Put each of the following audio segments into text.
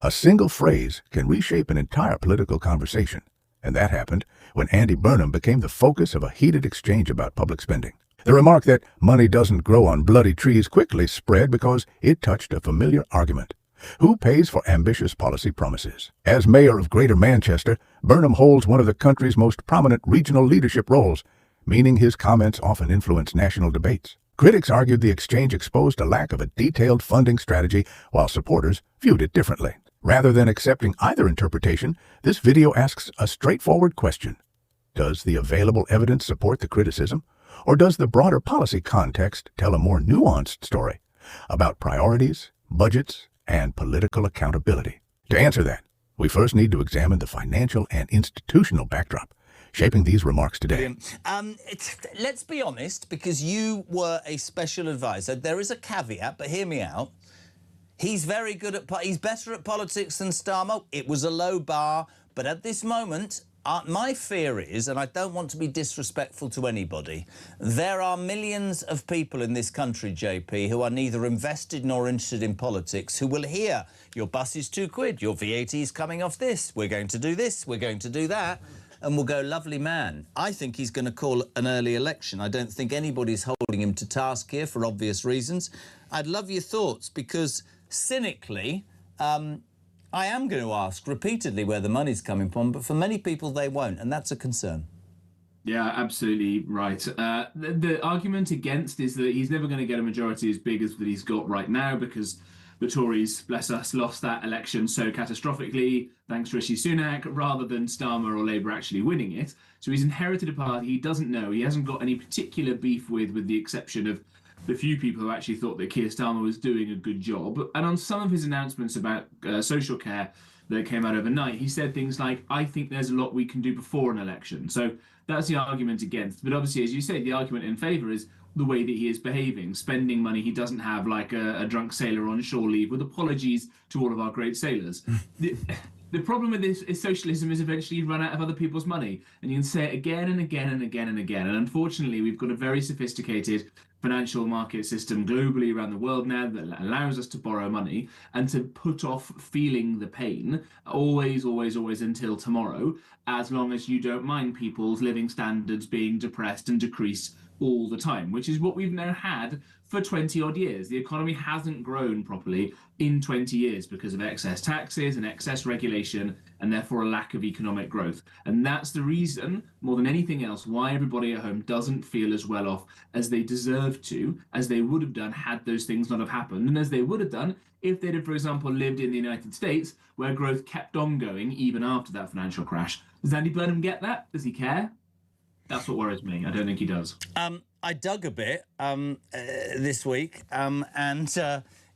A single phrase can reshape an entire political conversation, and that happened when Andy Burnham became the focus of a heated exchange about public spending. The remark that money doesn't grow on bloody trees quickly spread because it touched a familiar argument. Who pays for ambitious policy promises? As mayor of Greater Manchester, Burnham holds one of the country's most prominent regional leadership roles, meaning his comments often influence national debates. Critics argued the exchange exposed a lack of a detailed funding strategy, while supporters viewed it differently. Rather than accepting either interpretation, this video asks a straightforward question. Does the available evidence support the criticism, or does the broader policy context tell a more nuanced story about priorities, budgets, and political accountability? To answer that, we first need to examine the financial and institutional backdrop shaping these remarks today. Let's be honest, because you were a special advisor. There is a caveat, but hear me out. He's very good at... He's better at politics than Starmer. It was a low bar, but at this moment, my fear is, and I don't want to be disrespectful to anybody, there are millions of people in this country, JP, who are neither invested nor interested in politics, who will hear, your bus is £2, your VAT is coming off this, we're going to do this, we're going to do that, and will go, lovely man. I think he's going to call an early election. I don't think anybody's holding him to task here for obvious reasons. I'd love your thoughts, because cynically, I am going to ask repeatedly where the money's coming from, but for many people they won't, and that's a concern. Yeah, absolutely right. The argument against is that he's never going to get a majority as big as that he's got right now, because the Tories, bless us, lost that election so catastrophically, thanks to Rishi Sunak, rather than Starmer or Labour actually winning it. So he's inherited a party he doesn't know, he hasn't got any particular beef with the exception of the few people who actually thought that Keir Starmer was doing a good job. And on some of his announcements about social care that came out overnight, he said things like, I think there's a lot we can do before an election. So that's the argument against. But obviously, as you say, the argument in favour is the way that he is behaving, spending money he doesn't have, like a drunk sailor on shore leave, with apologies to all of our great sailors. The problem with this is socialism is eventually you run out of other people's money, and you can say it again and again and again and again. And unfortunately, we've got a very sophisticated financial market system globally around the world now that allows us to borrow money and to put off feeling the pain always, always, always until tomorrow, as long as you don't mind people's living standards being depressed and decreased all the time, which is what we've now had for 20 odd years. The economy hasn't grown properly in 20 years because of excess taxes and excess regulation, and therefore a lack of economic growth. And that's the reason, more than anything else, why everybody at home doesn't feel as well off as they deserve to, as they would have done had those things not have happened, and as they would have done if they'd have, for example, lived in the United States, where growth kept on going even after that financial crash. Does Andy Burnham get that? Does he care? That's what worries me. I don't think he does. I dug a bit this week, and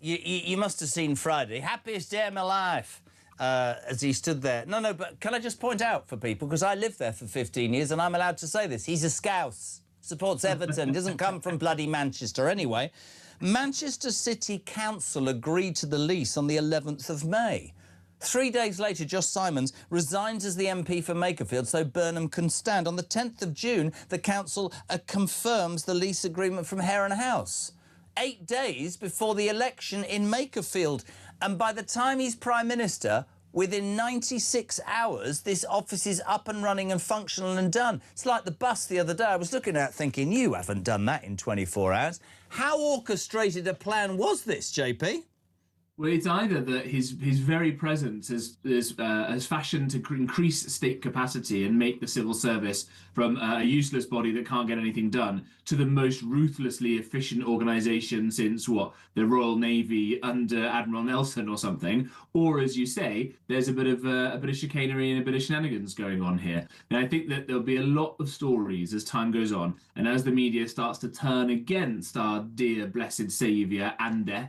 you must have seen Friday. Happiest day of my life, as he stood there. No, but can I just point out for people, because I lived there for 15 years, and I'm allowed to say this, he's a Scouse, supports Everton, doesn't come from bloody Manchester anyway. Manchester City Council agreed to the lease on the 11th of May. 3 days later, Josh Simons resigns as the MP for Makerfield so Burnham can stand. On the 10th of June, the council confirms the lease agreement from Heron House. 8 days before the election in Makerfield. And by the time he's Prime Minister, within 96 hours, this office is up and running and functional and done. It's like the bus the other day. I was looking at it thinking, you haven't done that in 24 hours. How orchestrated a plan was this, JP? Well, it's either that his very presence has fashioned to increase state capacity and make the civil service from a useless body that can't get anything done to the most ruthlessly efficient organisation since, what, the Royal Navy under Admiral Nelson or something, or, as you say, there's a bit of chicanery and a bit of shenanigans going on here. And I think that there'll be a lot of stories as time goes on, and as the media starts to turn against our dear blessed saviour, Andy,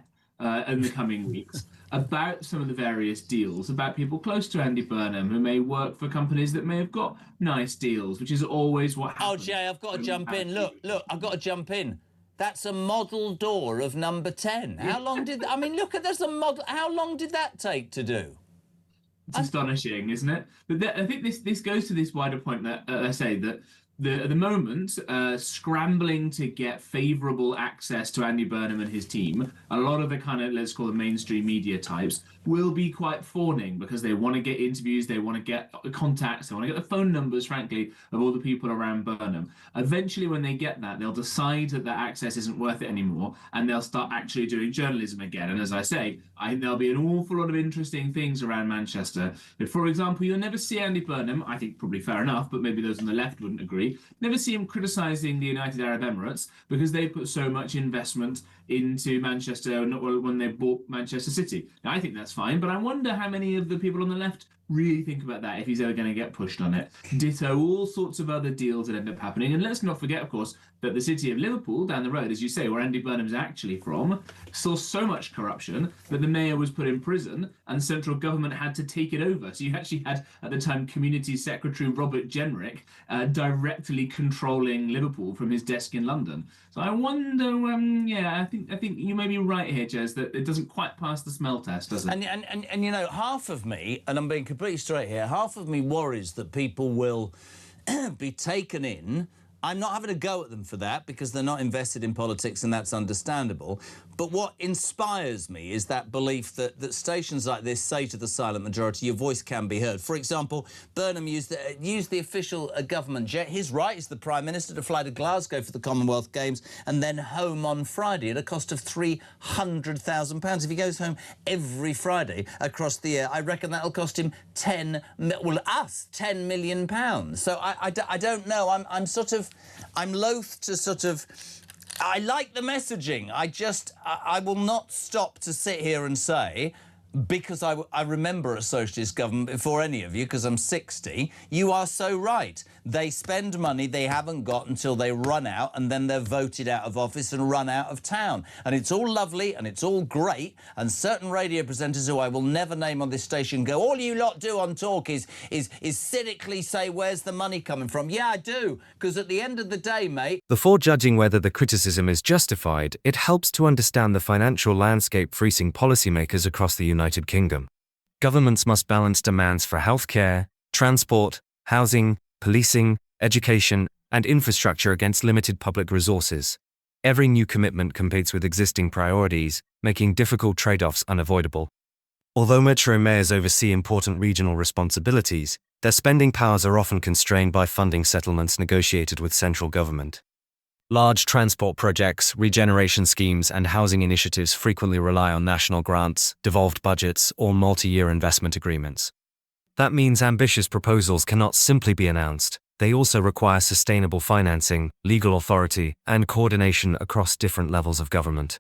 in the coming weeks, about some of the various deals, about people close to Andy Burnham who may work for companies that may have got nice deals, which is always what happens. Oh, Jay, I've got to jump in. Look, I've got to jump in. That's a model door of number 10. How long did... I mean, look, there's a model... How long did that take to do? It's astonishing, isn't it? But I think this goes to this wider point that I say that at the moment, scrambling to get favourable access to Andy Burnham and his team, a lot of the kind of, let's call them mainstream media types, will be quite fawning because they want to get interviews, they want to get contacts, they want to get the phone numbers, frankly, of all the people around Burnham. Eventually, when they get that, they'll decide that that access isn't worth it anymore, and they'll start actually doing journalism again. And as I say, I think there'll be an awful lot of interesting things around Manchester. But for example, you'll never see Andy Burnham, I think probably fair enough, but maybe those on the left wouldn't agree, never see him criticising the United Arab Emirates because they put so much investment into Manchester when they bought Manchester City. Now, I think that's fine, but I wonder how many of the people on the left really think about that if he's ever going to get pushed on it. Ditto all sorts of other deals that end up happening. And let's not forget, of course, that the city of Liverpool down the road, as you say, where Andy Burnham's actually from, saw so much corruption that the mayor was put in prison and central government had to take it over. So you actually had, at the time, Community Secretary Robert Jenrick directly controlling Liverpool from his desk in London. So I wonder, I think you may be right here, Jez, that it doesn't quite pass the smell test, does it? And you know, half of me, and I'm being completely straight here, half of me worries that people will be taken in. I'm not having a go at them for that because they're not invested in politics and that's understandable. But what inspires me is that belief that stations like this say to the silent majority, your voice can be heard. For example, Burnham used the official government jet. His right is the Prime Minister to fly to Glasgow for the Commonwealth Games and then home on Friday at a cost of £300,000. If he goes home every Friday across the year, I reckon that'll cost him £10 million. So I don't know. I'm loath to sort of... I like the messaging. I will not stop to sit here and say, because I remember a socialist government before any of you, because I'm 60, you are so right. They spend money they haven't got until they run out, and then they're voted out of office and run out of town. And it's all lovely and it's all great, and certain radio presenters who I will never name on this station go, all you lot do on talk is cynically say, where's the money coming from? Yeah, I do, because at the end of the day, mate... Before judging whether the criticism is justified, it helps to understand the financial landscape facing policymakers across the United Kingdom. Governments must balance demands for healthcare, transport, housing, policing, education, and infrastructure against limited public resources. Every new commitment competes with existing priorities, making difficult trade-offs unavoidable. Although metro mayors oversee important regional responsibilities, their spending powers are often constrained by funding settlements negotiated with central government. Large transport projects, regeneration schemes, and housing initiatives frequently rely on national grants, devolved budgets, or multi-year investment agreements. That means ambitious proposals cannot simply be announced. They also require sustainable financing, legal authority, and coordination across different levels of government.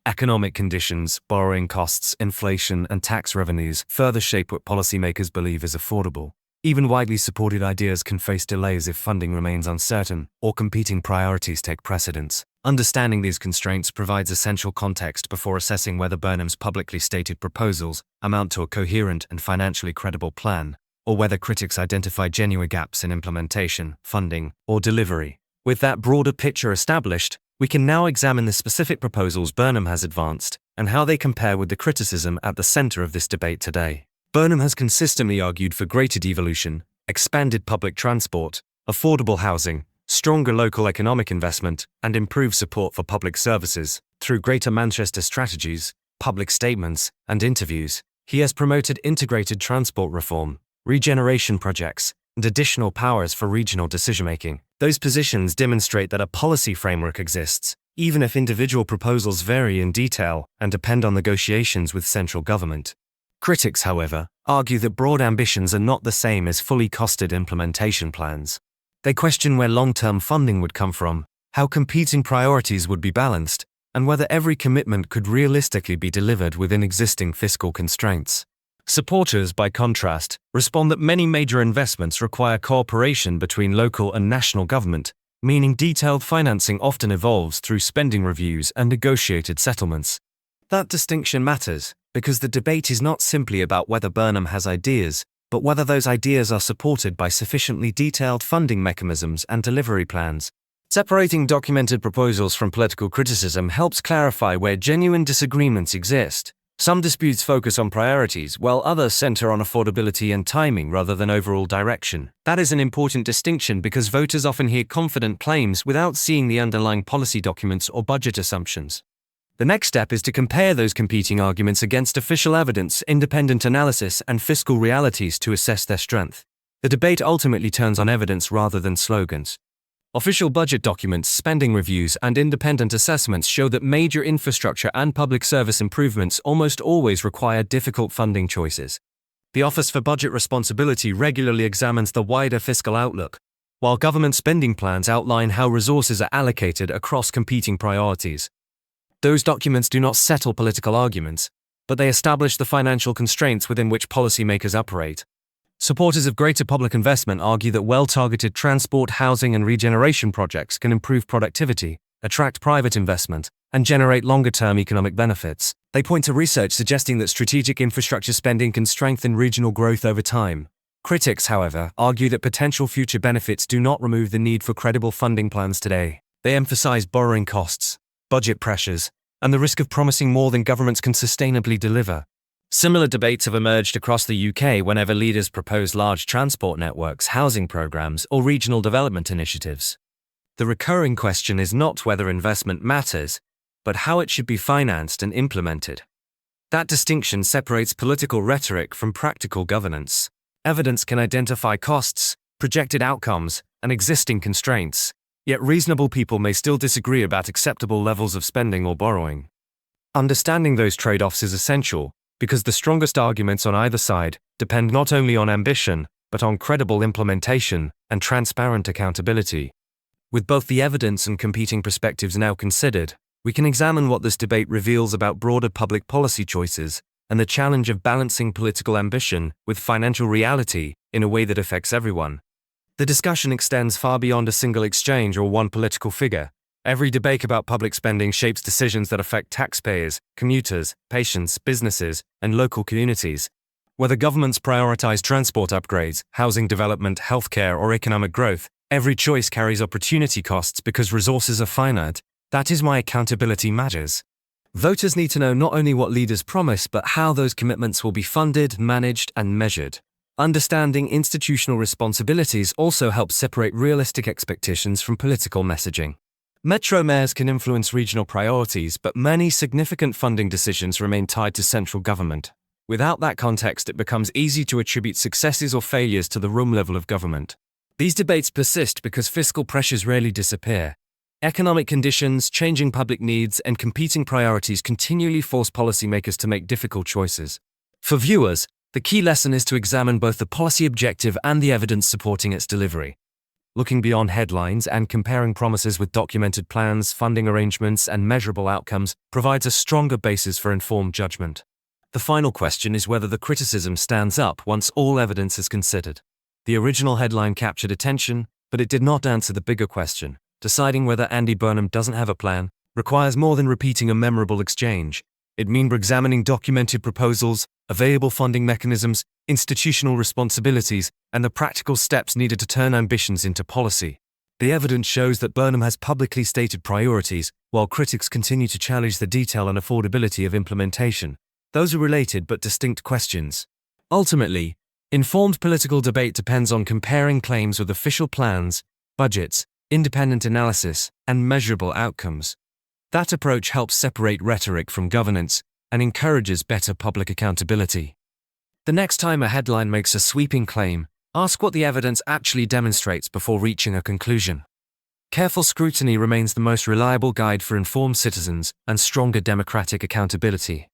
Economic conditions, borrowing costs, inflation, and tax revenues further shape what policymakers believe is affordable. Even widely supported ideas can face delays if funding remains uncertain or competing priorities take precedence. Understanding these constraints provides essential context before assessing whether Burnham's publicly stated proposals amount to a coherent and financially credible plan, or whether critics identify genuine gaps in implementation, funding, or delivery. With that broader picture established, we can now examine the specific proposals Burnham has advanced and how they compare with the criticism at the center of this debate today. Burnham has consistently argued for greater devolution, expanded public transport, affordable housing, stronger local economic investment, and improved support for public services. Through Greater Manchester strategies, public statements, and interviews, he has promoted integrated transport reform, regeneration projects, and additional powers for regional decision-making. Those positions demonstrate that a policy framework exists, even if individual proposals vary in detail and depend on negotiations with central government. Critics, however, argue that broad ambitions are not the same as fully costed implementation plans. They question where long-term funding would come from, how competing priorities would be balanced, and whether every commitment could realistically be delivered within existing fiscal constraints. Supporters, by contrast, respond that many major investments require cooperation between local and national government, meaning detailed financing often evolves through spending reviews and negotiated settlements. That distinction matters, because the debate is not simply about whether Burnham has ideas, but whether those ideas are supported by sufficiently detailed funding mechanisms and delivery plans. Separating documented proposals from political criticism helps clarify where genuine disagreements exist. Some disputes focus on priorities, while others center on affordability and timing rather than overall direction. That is an important distinction because voters often hear confident claims without seeing the underlying policy documents or budget assumptions. The next step is to compare those competing arguments against official evidence, independent analysis, and fiscal realities to assess their strength. The debate ultimately turns on evidence rather than slogans. Official budget documents, spending reviews, and independent assessments show that major infrastructure and public service improvements almost always require difficult funding choices. The Office for Budget Responsibility regularly examines the wider fiscal outlook, while government spending plans outline how resources are allocated across competing priorities. Those documents do not settle political arguments, but they establish the financial constraints within which policymakers operate. Supporters of greater public investment argue that well-targeted transport, housing, and regeneration projects can improve productivity, attract private investment, and generate longer-term economic benefits. They point to research suggesting that strategic infrastructure spending can strengthen regional growth over time. Critics, however, argue that potential future benefits do not remove the need for credible funding plans today. They emphasize borrowing costs, budget pressures, and the risk of promising more than governments can sustainably deliver. Similar debates have emerged across the UK whenever leaders propose large transport networks, housing programs, or regional development initiatives. The recurring question is not whether investment matters, but how it should be financed and implemented. That distinction separates political rhetoric from practical governance. Evidence can identify costs, projected outcomes, and existing constraints, yet reasonable people may still disagree about acceptable levels of spending or borrowing. Understanding those trade-offs is essential, because the strongest arguments on either side depend not only on ambition, but on credible implementation and transparent accountability. With both the evidence and competing perspectives now considered, we can examine what this debate reveals about broader public policy choices and the challenge of balancing political ambition with financial reality in a way that affects everyone. The discussion extends far beyond a single exchange or one political figure. Every debate about public spending shapes decisions that affect taxpayers, commuters, patients, businesses, and local communities. Whether governments prioritize transport upgrades, housing development, healthcare, or economic growth, every choice carries opportunity costs because resources are finite. That is why accountability matters. Voters need to know not only what leaders promise, but how those commitments will be funded, managed, and measured. Understanding institutional responsibilities also helps separate realistic expectations from political messaging. Metro mayors can influence regional priorities, but many significant funding decisions remain tied to central government. Without that context, it becomes easy to attribute successes or failures to the room level of government. These debates persist because fiscal pressures rarely disappear. Economic conditions, changing public needs, and competing priorities continually force policymakers to make difficult choices. For viewers, the key lesson is to examine both the policy objective and the evidence supporting its delivery. Looking beyond headlines and comparing promises with documented plans, funding arrangements, and measurable outcomes provides a stronger basis for informed judgment. The final question is whether the criticism stands up once all evidence is considered. The original headline captured attention, but it did not answer the bigger question. Deciding whether Andy Burnham doesn't have a plan requires more than repeating a memorable exchange. It means examining documented proposals, available funding mechanisms, institutional responsibilities, and the practical steps needed to turn ambitions into policy. The evidence shows that Burnham has publicly stated priorities, while critics continue to challenge the detail and affordability of implementation. Those are related but distinct questions. Ultimately, informed political debate depends on comparing claims with official plans, budgets, independent analysis, and measurable outcomes. That approach helps separate rhetoric from governance and encourages better public accountability. The next time a headline makes a sweeping claim, ask what the evidence actually demonstrates before reaching a conclusion. Careful scrutiny remains the most reliable guide for informed citizens and stronger democratic accountability.